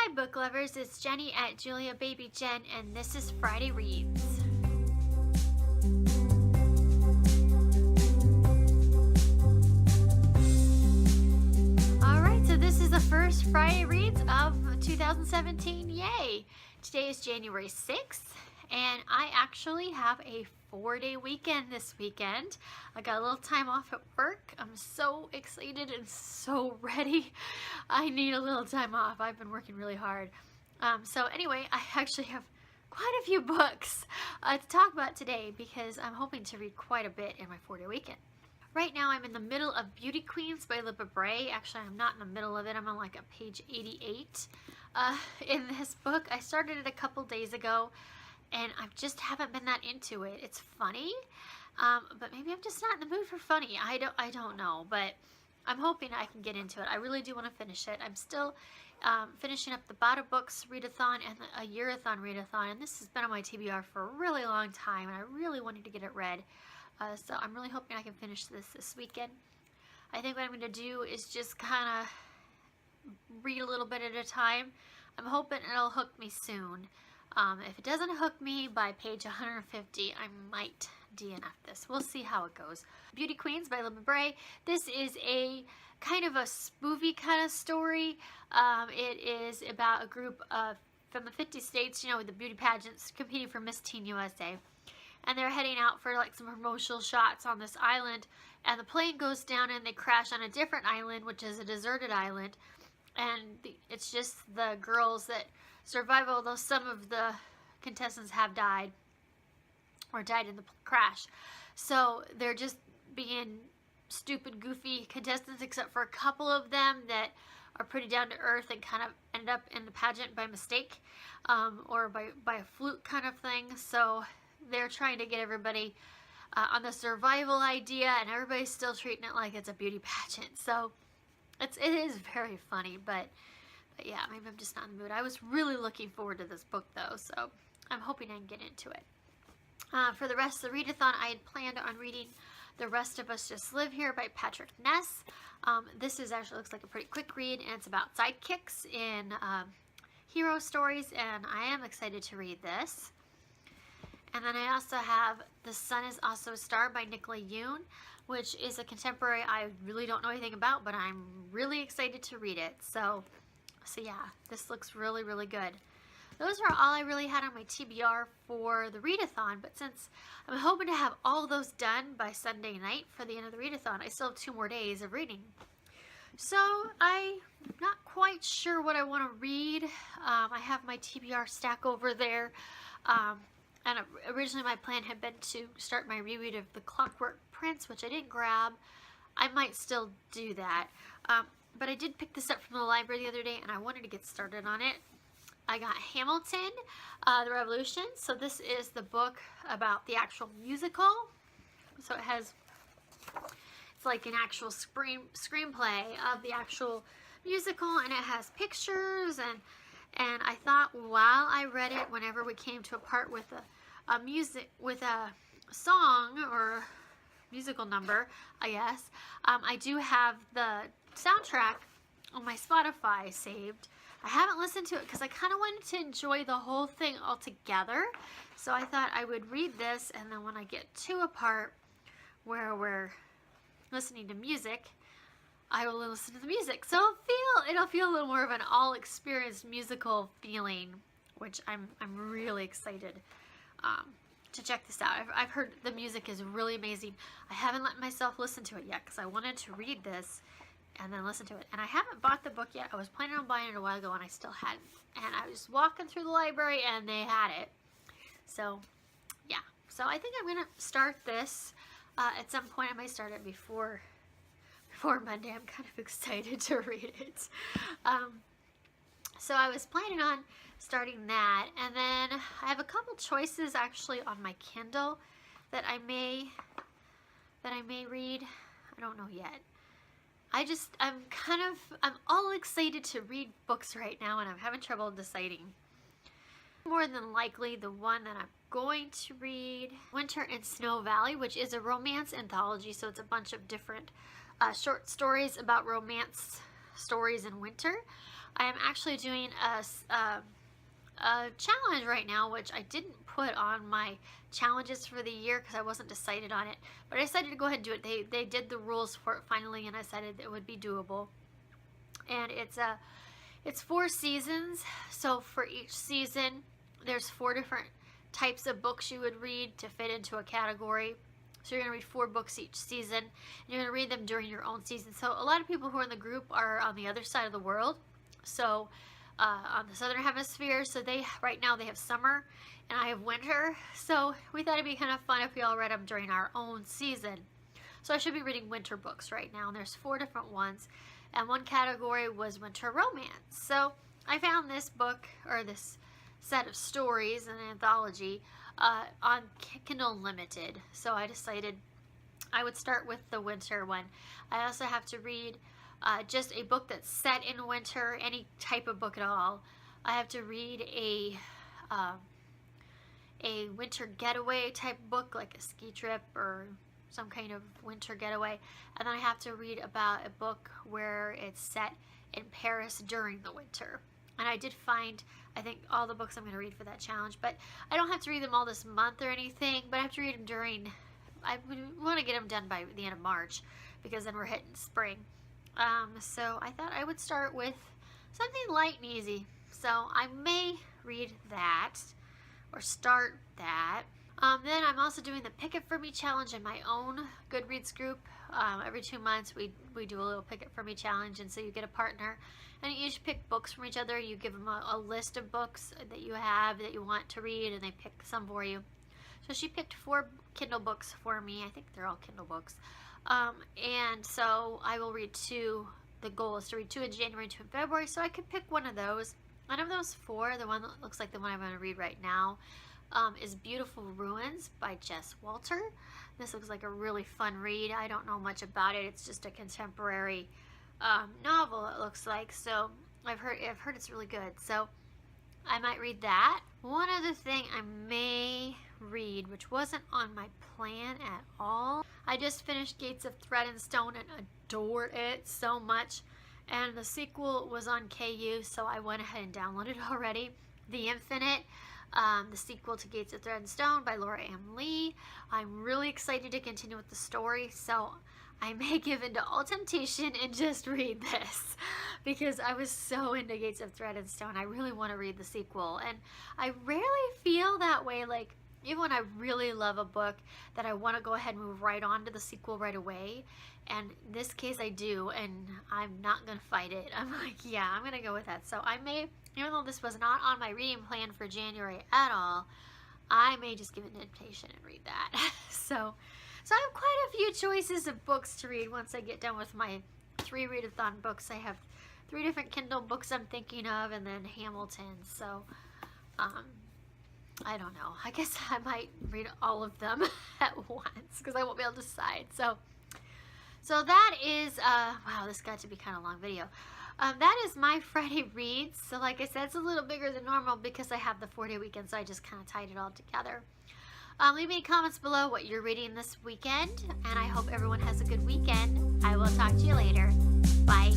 Hi book lovers, it's Jenny at Julia Baby Jen, and this is Friday Reads. Alright, so this is the first Friday Reads of 2017, yay! Today is January 6th, and I actually have a 4-day weekend this weekend. I got a little time off at work. I'm so excited and so ready. I need a little time off. I've been working really hard. So anyway, I actually have quite a few books to talk about today because I'm hoping to read quite a bit in my 4-day weekend. Right now I'm in the middle of Beauty Queens by Libba Bray. Actually, I'm not in the middle of it. I'm on like a page 88 in this book. I started it a couple days ago and I just haven't been that into it. It's funny, but maybe I'm just not in the mood for funny. I don't know, but I'm hoping I can get into it. I really do want to finish it. I'm still finishing up the Bada Books readathon and a Yearathon readathon, and this has been on my TBR for a really long time, and I really wanted to get it read. So I'm really hoping I can finish this weekend. I think what I'm going to do is just kind of read a little bit at a time. I'm hoping it'll hook me soon. If it doesn't hook me by page 150, I might DNF this. We'll see how it goes. Beauty Queens by Libba Bray. This is a kind of a spoofy kind of story. It is about a group of from the 50 states, you know, with the beauty pageants competing for Miss Teen USA. And they're heading out for like some promotional shots on this island. And the plane goes down and they crash on a different island, which is a deserted island. And it's just the girls that survive, although some of the contestants have died or died in the crash. So they're just being stupid, goofy contestants, except for a couple of them that are pretty down to earth and kind of end up in the pageant by mistake, or by a fluke kind of thing. So they're trying to get everybody on the survival idea, and everybody's still treating it like it's a beauty pageant. So it is very funny, but yeah, maybe I'm just not in the mood. I was really looking forward to this book though, so I'm hoping I can get into it. For the rest of the readathon, I had planned on reading The Rest of Us Just Live Here by Patrick Ness. This actually looks like a pretty quick read, and it's about sidekicks in hero stories, and I am excited to read this. And then I also have The Sun Is Also a Star by Nicola Yoon, which is a contemporary I really don't know anything about, but I'm really excited to read it. So yeah, this looks really, really good. Those are all I really had on my TBR for the readathon, but since I'm hoping to have all those done by Sunday night for the end of the readathon, I still have 2 more days of reading. So I'm not quite sure what I want to read. I have my TBR stack over there. And originally my plan had been to start my reread of The Clockwork Prince, which I didn't grab. I might still do that. But I did pick this up from the library the other day, and I wanted to get started on it. I got Hamilton, The Revolution. So this is the book about the actual musical. So it's like an actual screenplay of the actual musical, and it has pictures, and I thought while I read it, whenever we came to a part with a song or musical number, I guess, I do have the soundtrack on my Spotify saved. I haven't listened to it because I kind of wanted to enjoy the whole thing all together. So I thought I would read this, and then when I get to a part where we're listening to music, I will listen to the music. So it'll feel a little more of an all-experienced musical feeling, which I'm really excited to check this out. I've heard the music is really amazing. I haven't let myself listen to it yet because I wanted to read this and then listen to it. And I haven't bought the book yet. I was planning on buying it a while ago and I still hadn't. And I was walking through the library and they had it. So yeah. So I think I'm going to start this at some point. I might start it before Monday. I'm kind of excited to read it. So I was planning on starting that, and then I have a couple choices actually on my Kindle that I may read. I don't know yet. I'm all excited to read books right now, and I'm having trouble deciding. More than likely, the one that I'm going to read, Winter in Snow Valley, which is a romance anthology, so it's a bunch of different short stories about romance stories in winter. I am actually doing a challenge right now, which I didn't put on my challenges for the year because I wasn't decided on it, but I decided to go ahead and do it. They did the rules for it finally, and I decided it would be doable. And it's 4 seasons, so for each season there's 4 different types of books you would read to fit into a category. So you're going to read 4 books each season, and you're going to read them during your own season. So a lot of people who are in the group are on the other side of the world, so on the southern hemisphere. So right now they have summer, and I have winter. So we thought it'd be kind of fun if we all read them during our own season. So I should be reading winter books right now, and there's 4 different ones. And one category was winter romance. So I found this book, or this set of stories, an anthology, on Kindle Unlimited. So I decided I would start with the winter one. I also have to read just a book that's set in winter, any type of book at all. I have to read a winter getaway type book, like a ski trip or some kind of winter getaway. And then I have to read about a book where it's set in Paris during the winter. And I did find, I think, all the books I'm going to read for that challenge. But I don't have to read them all this month or anything, but I have to read them during, I want to get them done by the end of March, because then we're hitting spring. So I thought I would start with something light and easy. So I may read that, or start that. Then I'm also doing the Pick It For Me challenge in my own Goodreads group. Every 2 months we do a little Pick It For Me challenge, and so you get a partner, and you each pick books from each other. You give them a list of books that you have that you want to read, and they pick some for you. So she picked 4 Kindle books for me. I think they're all Kindle books. And so I will read 2. The goal is to read 2 in January, 2 in February, so I could pick one of those. One of those 4, the one that looks like the one I'm going to read right now, is Beautiful Ruins by Jess Walter. This looks like a really fun read. I don't know much about it. It's just a contemporary novel, it looks like. So I've heard it's really good. So I might read that. One other thing I may read, which wasn't on my plan at all. I just finished Gates of Thread and Stone and adored it so much. And the sequel was on KU, so I went ahead and downloaded it already. The Infinite, the sequel to Gates of Thread and Stone by Laura M. Lee. I'm really excited to continue with the story, so I may give in to all temptation and just read this, because I was so into Gates of Thread and Stone. I really want to read the sequel, and I rarely feel that way. Like, even when I really love a book, that I want to go ahead and move right on to the sequel right away. And in this case I do, and I'm not going to fight it. I'm like, yeah, I'm going to go with that. So I may, even though this was not on my reading plan for January at all, I may just give it an invitation and read that. So I have quite a few choices of books to read once I get done with my 3 readathon books. I have 3 different Kindle books I'm thinking of, and then Hamilton. So, I don't know. I guess I might read all of them at once, because I won't be able to decide. So that is, wow, this got to be kind of a long video. That is my Friday reads. So like I said, it's a little bigger than normal because I have the 4-day weekend, so I just kind of tied it all together. Leave me comments below what you're reading this weekend, and I hope everyone has a good weekend. I will talk to you later. Bye.